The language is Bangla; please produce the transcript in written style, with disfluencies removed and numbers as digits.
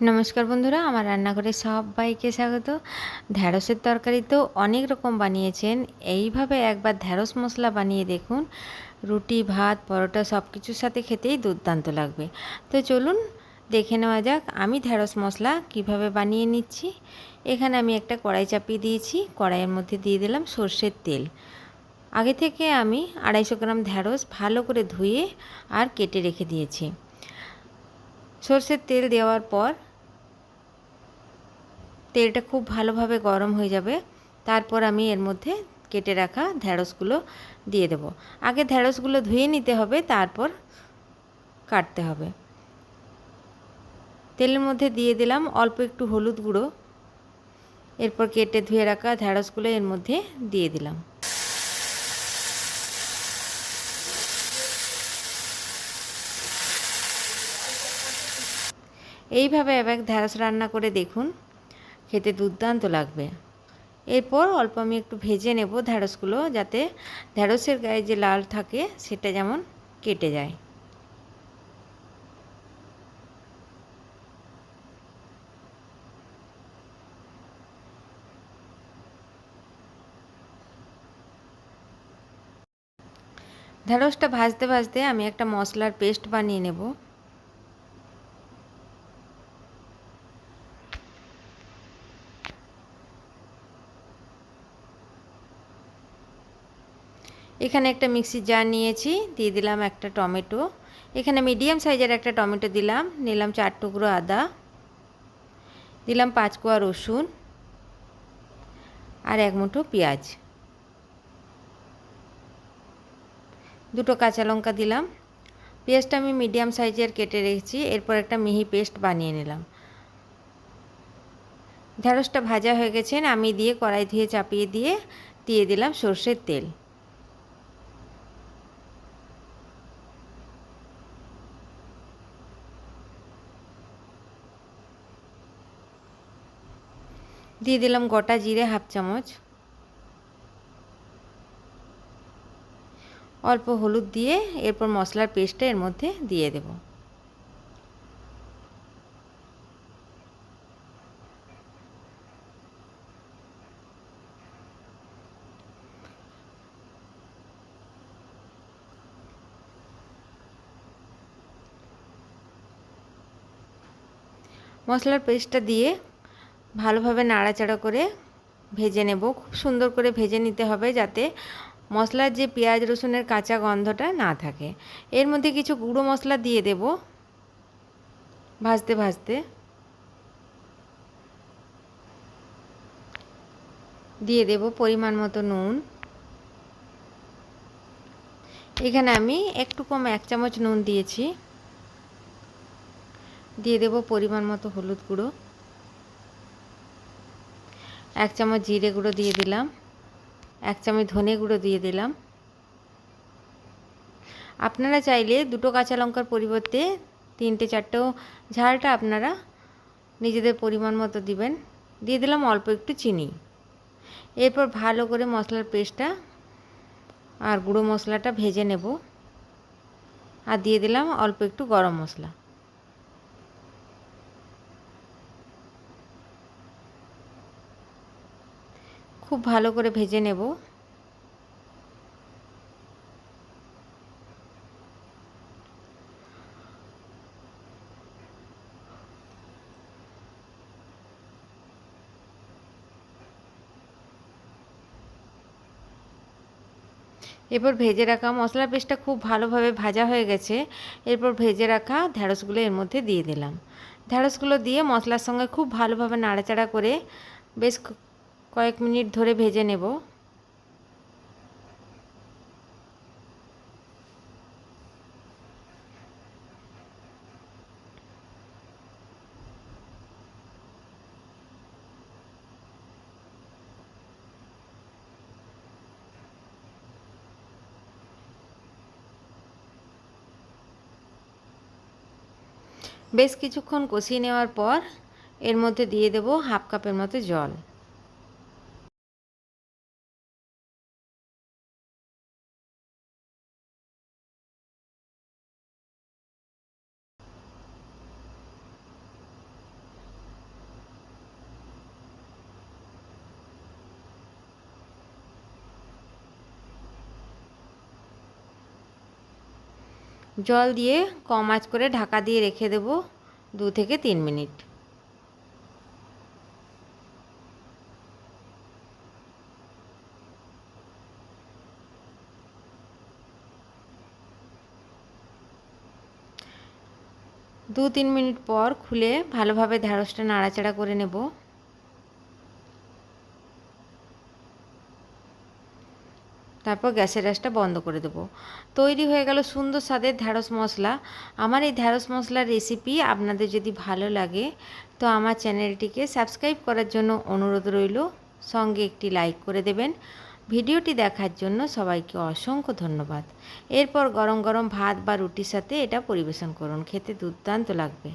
নমস্কার বন্ধুরা, আমার রান্নাঘরে সবাইকে স্বাগত। ঢ্যাঁড়সের তরকারি তো অনেক রকম বানিয়েছেন, এইভাবে একবার ঢ্যাঁড়স মশলা বানিয়ে দেখুন। রুটি, ভাত, পরোটা সব কিছুর সাথে খেতেই দুর্দান্ত লাগবে। তো চলুন দেখে নেওয়া যাক আমি ঢ্যাঁড়স মশলা কিভাবে বানিয়ে নিচ্ছি। এখানে আমি একটা কড়াই চাপিয়ে দিয়েছি, কড়াইয়ের মধ্যে দিয়ে দিলাম সর্ষের তেল। আগে থেকে আমি 250 গ্রাম ঢ্যাঁড়স ভালো করে ধুয়ে আর কেটে রেখে দিয়েছি। সর্ষের তেল দেওয়ার পর তেলটা খুব ভালোভাবে গরম হয়ে যাবে, তারপর আমি এর মধ্যে কেটে রাখা ঢ্যাঁড়সগুলো দিয়ে দেব। আগে ঢ্যাঁড়সগুলো ধুয়ে নিতে হবে, তারপর কাটতে হবে। তেলের মধ্যে দিয়ে দিলাম অল্প একটু হলুদ গুঁড়ো, এরপর কেটে ধুয়ে রাখা ঢ্যাঁড়সগুলো এর মধ্যে দিয়ে দিলাম। এইভাবে এবার ঢ্যাঁড়স রান্না করে দেখুন, খেতে দুর্দান্ত লাগবে। এরপর অল্প আমি একটু ভেজে নেব ঢ্যাঁড়সগুলো, যাতে ঢ্যাঁড়সের গায়ে যে লাল থাকে সেটা যেমন কেটে যায়। ঢ্যাঁড়সটা ভাজতে ভাজতে আমি একটা মশলার পেস্ট বানিয়ে নেব। এখানে একটা মিক্সির জার নিয়েছি, দিয়ে দিলাম একটা টমেটো। এখানে মিডিয়াম সাইজের একটা টমেটো দিলাম, নিলাম 4 টুকরো আদা, দিলাম 5 কোয়া রসুন আর 1 মুঠো পেঁয়াজ, 2টো কাঁচা লঙ্কা দিলাম। পেঁয়াজটা আমি মিডিয়াম সাইজের কেটে রেখেছি। এরপর একটা মিহি পেস্ট বানিয়ে নিলাম। ঢ্যাঁড়সটা ভাজা হয়ে গেছে, আমি দিয়ে কড়াই ধুয়ে চাপিয়ে দিয়ে দিলাম সর্ষের তেল। দিয়ে দিলাম গোটা জিরে হাফ চামচ, অল্প হলুদ দিয়ে এরপর মশলার পেস্টটা এর মধ্যে দিয়ে দেব। মশলার পেস্টটা দিয়ে ভালোভাবে নাড়াচাড়া করে ভেজে নেব। খুব সুন্দর করে ভেজে নিতে হবে, যাতে মশলার যে পেঁয়াজ রসুনের কাঁচা গন্ধটা না থাকে। এর মধ্যে কিছু গুঁড়ো মশলা দিয়ে দেব ভাজতে ভাজতে। দিয়ে দেব পরিমাণ মতো নুন। এখানে আমি একটু কম 1 চামচ নুন দিয়েছি। দিয়ে দেব পরিমাণ মতো হলুদ গুঁড়ো, 1 চামচ জিরে গুঁড়ো দিয়ে দিলাম, 1 চামচ ধনে গুঁড়ো দিয়ে দিলাম। আপনারা চাইলে 2টো কাঁচা লঙ্কার পরিবর্তে 3টে 4টেও ঝালটা আপনারা নিজেদের পরিমাণ মতো দিবেন। দিয়ে দিলাম অল্প একটু চিনি। এরপর ভালো করে মশলার পেস্টটা আর গুঁড়ো মশলাটা ভেজে নেব। আর দিয়ে দিলাম অল্প একটু গরম মশলা। খুব ভালো করে ভেজে নেব। এরপর ভেজে রাখা মশলার পেস্টটা খুব ভালোভাবে ভাজা হয়ে গেছে। এরপর ভেজে রাখা ঢ্যাঁড়সগুলো এর মধ্যে দিয়ে দিলাম। ঢ্যাঁড়সগুলো দিয়ে মশলার সঙ্গে খুব ভালোভাবে নাড়াচাড়া করে বেশ কয়েক মিনিট ধরে ভেজে নেব। বেশ কিছুক্ষণ কষিয়ে নেওয়ার পর এর মধ্যে দিয়ে দেব হাফ কাপের মতো জল। জল দিয়ে কম আঁচ করে ঢাকা দিয়ে রেখে দেব 2 থেকে 3 মিনিট। দু 3 মিনিট পর খুলে ভালোভাবে ঢ্যাঁড়সটা নাড়াচাড়া করে নেব। তারপর গ্যাসের আঁচটা বন্ধ করে দেব। তৈরি হয়ে গেল সুন্দর স্বাদের ঢ্যাঁড়স মশলা। আমার এই ঢ্যাঁড়স মশলার রেসিপি আপনাদের যদি ভালো লাগে তো আমার চ্যানেলটিকে সাবস্ক্রাইব করার জন্য অনুরোধ রইল, সঙ্গে একটি লাইক করে দেবেন। ভিডিওটি দেখার জন্য সবাইকে অসংখ্য ধন্যবাদ। এরপর গরম গরম ভাত বা রুটির সাথে এটা পরিবেশন করুন, খেতে দুর্দান্ত লাগবে।